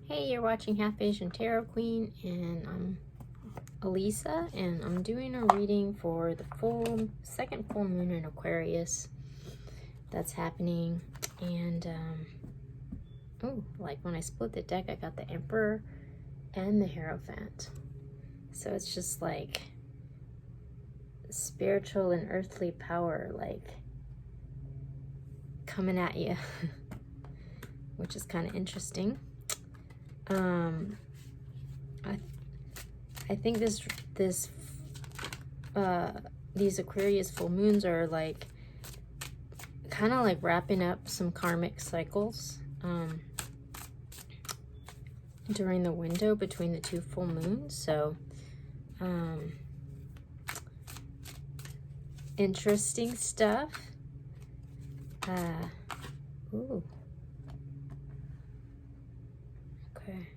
Hey, you're watching Half Asian Tarot Queen, and I'm Elisa, and I'm doing a reading for the second full moon in Aquarius that's happening. And oh, like when I split the deck, I got the Emperor and the Hierophant. So it's just like spiritual and earthly power, like coming at you, which is kind of interesting. I think these Aquarius full moons are like kind of like wrapping up some karmic cycles during the window between the two full moons. So interesting stuff. Ooh. Okay.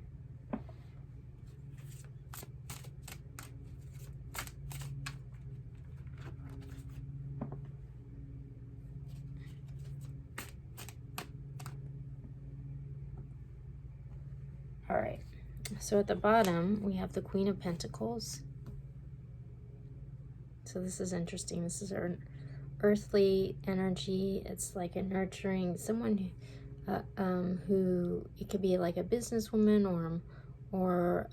All right. So at the bottom, we have the Queen of Pentacles. So this is interesting. This is our earthly energy. It's like a nurturing someone who it could be like a businesswoman or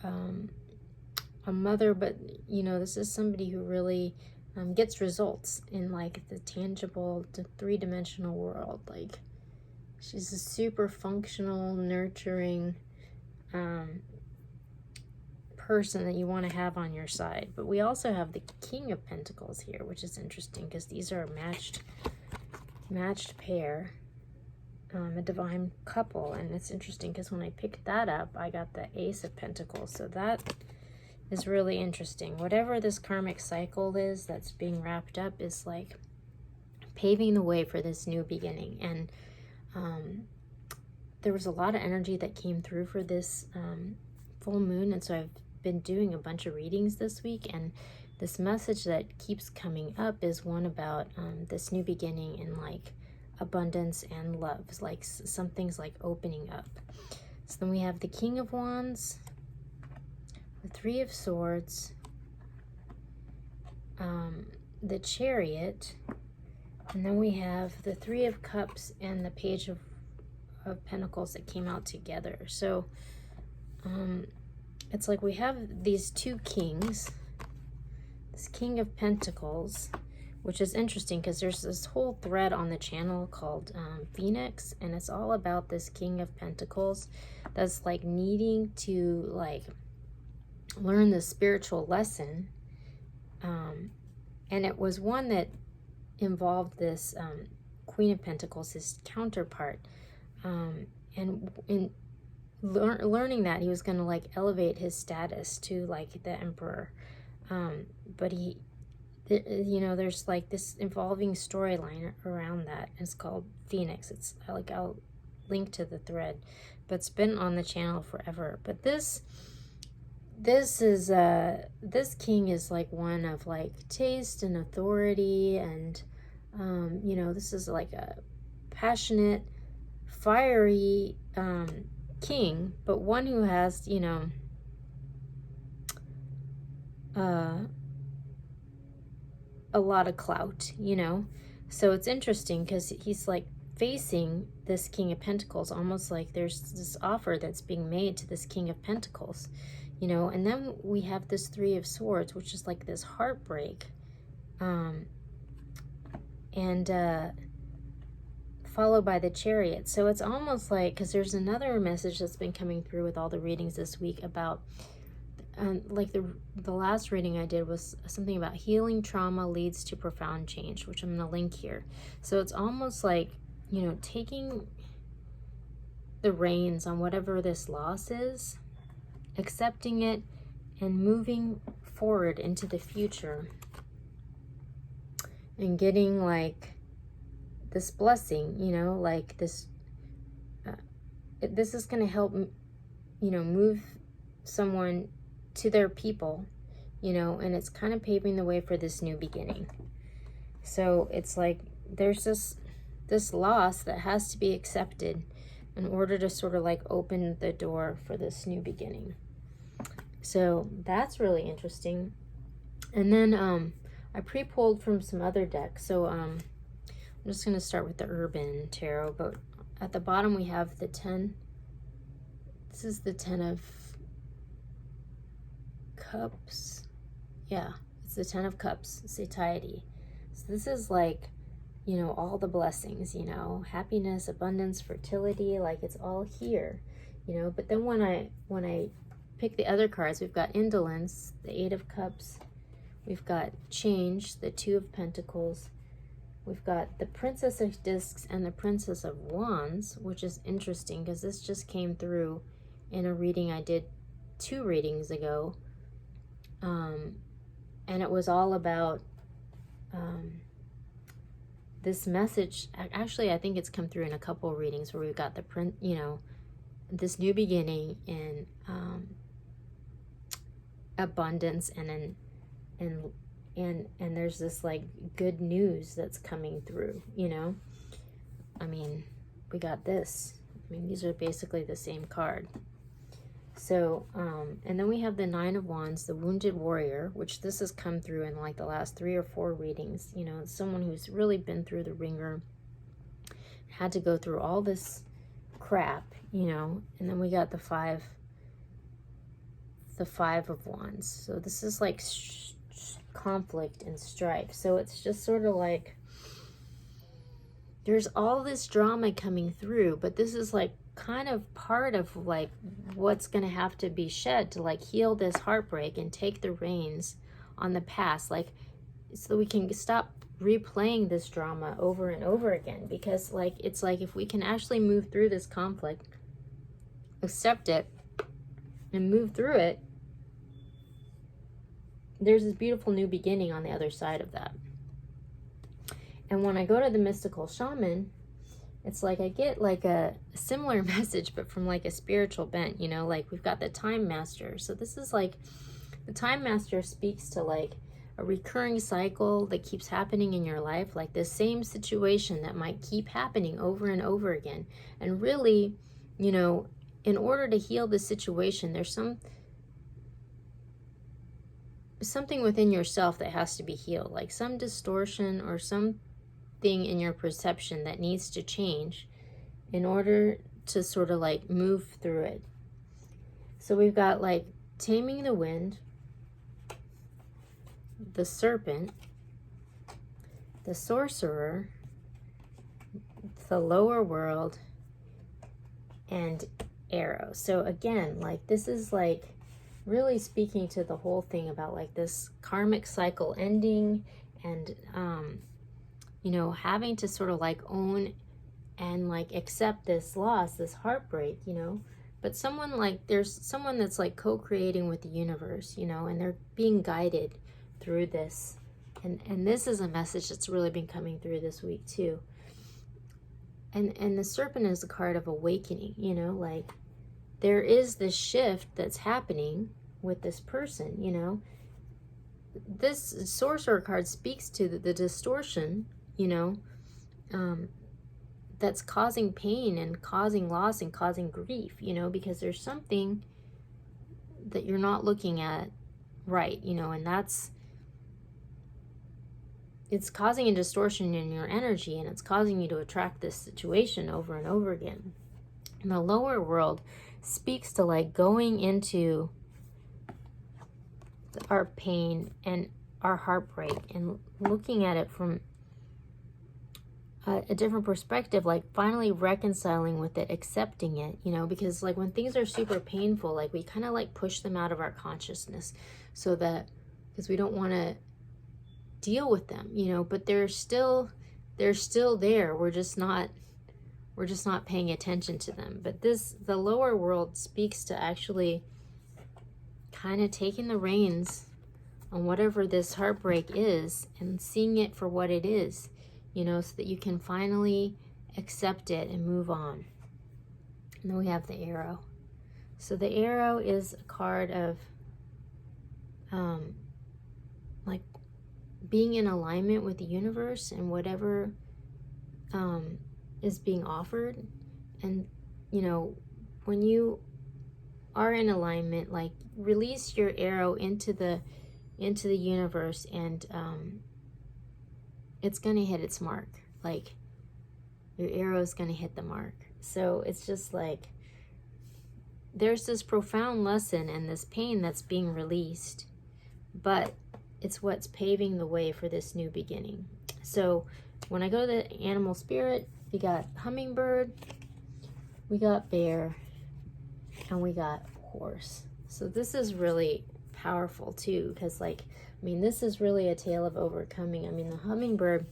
a mother, but you know, this is somebody who really gets results in like the tangible, the three-dimensional world. Like she's a super functional, nurturing person that you want to have on your side. But we also have the King of Pentacles here, which is interesting because these are a matched pair, a divine couple. And it's interesting because when I picked that up, I got the Ace of Pentacles. So that is really interesting. Whatever this karmic cycle is that's being wrapped up is like paving the way for this new beginning. And there was a lot of energy that came through for this full moon, and so I've been doing a bunch of readings this week, and this message that keeps coming up is one about this new beginning and like abundance and love, like some things like opening up. So then we have the King of Wands, the Three of Swords, the Chariot, and then we have the Three of Cups and the Page of Pentacles that came out together. So it's like we have these two kings, this King of Pentacles, which is interesting because there's this whole thread on the channel called Phoenix, and it's all about this King of Pentacles that's like needing to like learn the spiritual lesson, and it was one that involved this Queen of Pentacles, his counterpart, and in learning that he was going to like elevate his status to like the Emperor, but you know, there's like this evolving storyline around that. It's called Phoenix. It's like, I'll link to the thread, but it's been on the channel forever. But this king is like one of like taste and authority, and you know, this is like a passionate, fiery king, but one who has, you know, a lot of clout, you know. So it's interesting because he's like facing this King of Pentacles, almost like there's this offer that's being made to this King of Pentacles, you know. And then we have this Three of Swords, which is like this heartbreak, and followed by the Chariot. So it's almost like, because there's another message that's been coming through with all the readings this week about like the last reading I did was something about healing trauma leads to profound change, which I'm going to link here. So it's almost like, you know, taking the reins on whatever this loss is, accepting it, and moving forward into the future and getting like this blessing, you know, like this this is going to help, you know, move someone to their people, you know, and it's kind of paving the way for this new beginning. So it's like there's this loss that has to be accepted, in order to sort of like open the door for this new beginning. So that's really interesting. And then I pre-pulled from some other decks. So I'm just going to start with the Urban Tarot, but at the bottom we have the 10. This is the 10 of Cups. Yeah, it's the 10 of Cups, satiety. So this is like, you know, all the blessings, you know, happiness, abundance, fertility, like it's all here, you know. But then when I pick the other cards, we've got indolence, the 8 of Cups, we've got change, the 2 of Pentacles, we've got the Princess of Discs and the Princess of Wands, which is interesting because this just came through in a reading I did 2 readings ago, and it was all about this message. Actually, I think it's come through in a couple of readings where we've got the you know, this new beginning in abundance and there's this like good news that's coming through, you know. I mean, we got this. I mean, these are basically the same card. So, and then we have the 9 of Wands, the Wounded Warrior, which this has come through in like the last 3 or 4 readings. You know, it's someone who's really been through the ringer, had to go through all this crap, you know. And then we got the 5 of Wands. So this is like conflict and strife. So it's just sort of like there's all this drama coming through, but this is like kind of part of like what's going to have to be shed to like heal this heartbreak and take the reins on the past, like so we can stop replaying this drama over and over again. Because like it's like if we can actually move through this conflict, accept it and move through it, there's this beautiful new beginning on the other side of that. And when I go to the Mystical Shaman, it's like I get like a similar message, but from like a spiritual bent, you know, like we've got the Time Master. So this is like, the Time Master speaks to like a recurring cycle that keeps happening in your life, like the same situation that might keep happening over and over again. And really, you know, in order to heal the situation, there's something within yourself that has to be healed, like some distortion or something in your perception that needs to change in order to sort of like move through it. So we've got like Taming the Wind, the Serpent, the Sorcerer, the Lower World, and Arrow. So again, like this is like really speaking to the whole thing about like this karmic cycle ending and you know, having to sort of like own and like accept this loss, this heartbreak, you know. But someone like, there's someone that's like co-creating with the universe, you know, and they're being guided through this. And this is a message that's really been coming through this week too. And the Serpent is a card of awakening, you know, like there is this shift that's happening with this person, you know. This Sorcerer card speaks to the distortion, you know, that's causing pain and causing loss and causing grief, you know, because there's something that you're not looking at right, you know, and it's causing a distortion in your energy, and it's causing you to attract this situation over and over again. And the Lower World speaks to like going into our pain and our heartbreak and looking at it from a different perspective, like finally reconciling with it, accepting it, you know, because like when things are super painful, like we kind of like push them out of our consciousness so that, because we don't want to deal with them, you know, but they're still there. We're just not paying attention to them. But the Lower World speaks to actually kind of taking the reins on whatever this heartbreak is and seeing it for what it is, you know, so that you can finally accept it and move on. And then we have the Arrow. So the Arrow is a card of like being in alignment with the universe and whatever is being offered. And you know, when you are in alignment, like release your arrow into the universe, and it's gonna hit its mark. Like your arrow is gonna hit the mark. So it's just like there's this profound lesson and this pain that's being released, but it's what's paving the way for this new beginning. So when I go to the animal spirit, we got hummingbird, we got bear, and we got horse. So this is really powerful too, because like, I mean, this is really a tale of overcoming. I mean, the hummingbird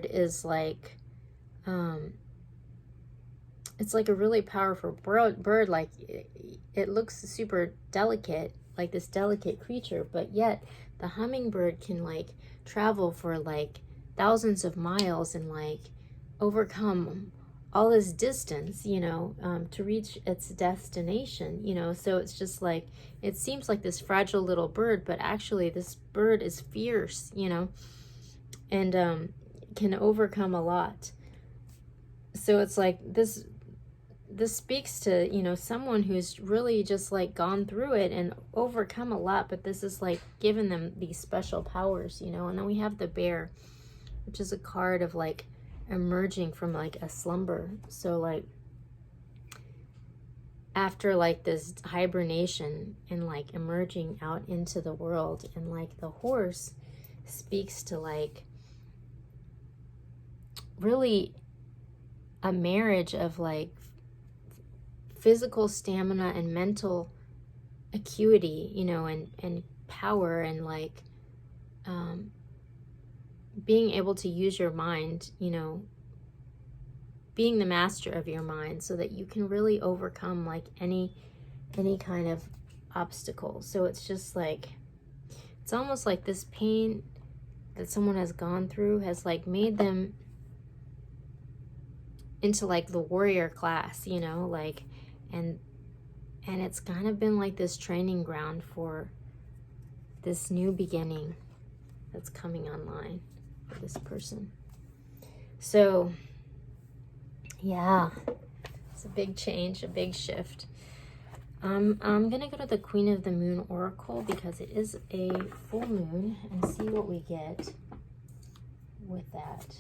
is like, it's like a really powerful bird. Like it looks super delicate, like this delicate creature, but yet the hummingbird can like travel for like thousands of miles and like overcome all this distance, you know, to reach its destination, you know. So it's just like, it seems like this fragile little bird, but actually this bird is fierce, you know, and can overcome a lot. So it's like this speaks to, you know, someone who's really just like gone through it and overcome a lot, but this is like giving them these special powers, you know. And then we have the bear, which is a card of like emerging from like a slumber. So like after like this hibernation and like emerging out into the world. And like the horse speaks to like really a marriage of like physical stamina and mental acuity, you know, and power, and like being able to use your mind, you know, being the master of your mind, so that you can really overcome like any kind of obstacle. So it's just like, it's almost like this pain that someone has gone through has like made them into like the warrior class, you know, like, and it's kind of been like this training ground for this new beginning that's coming online for this person. So yeah, it's a big change, a big shift. I'm gonna go to the Queen of the Moon Oracle because it is a full moon, and see what we get with that.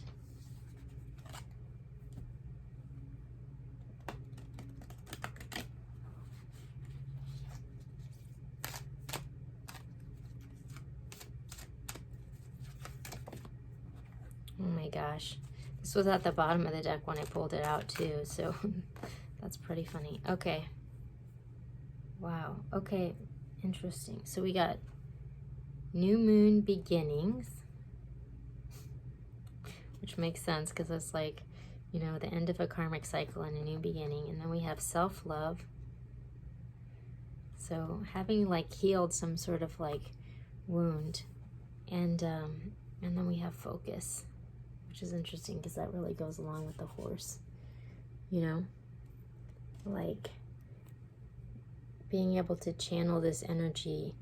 Oh my gosh. This was at the bottom of the deck when I pulled it out too, so that's pretty funny. Okay. Wow. Okay. Interesting. So we got new moon beginnings, which makes sense because it's like, you know, the end of a karmic cycle and a new beginning. And then we have self-love. So having like healed some sort of like wound. And then we have focus, which is interesting because that really goes along with the horse, you know, like being able to channel this energy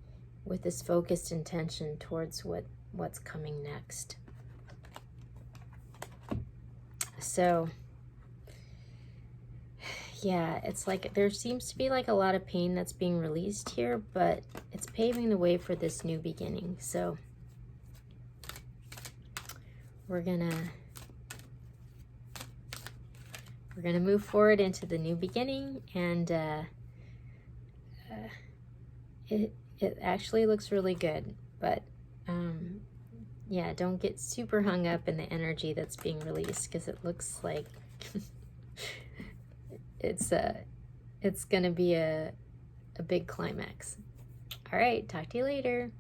with this focused intention towards what's coming next. So yeah, it's like there seems to be like a lot of pain that's being released here, but it's paving the way for this new beginning. So we're gonna move forward into the new beginning, and it actually looks really good. But yeah, don't get super hung up in the energy that's being released, because it looks like it's gonna be a big climax. All right, talk to you later.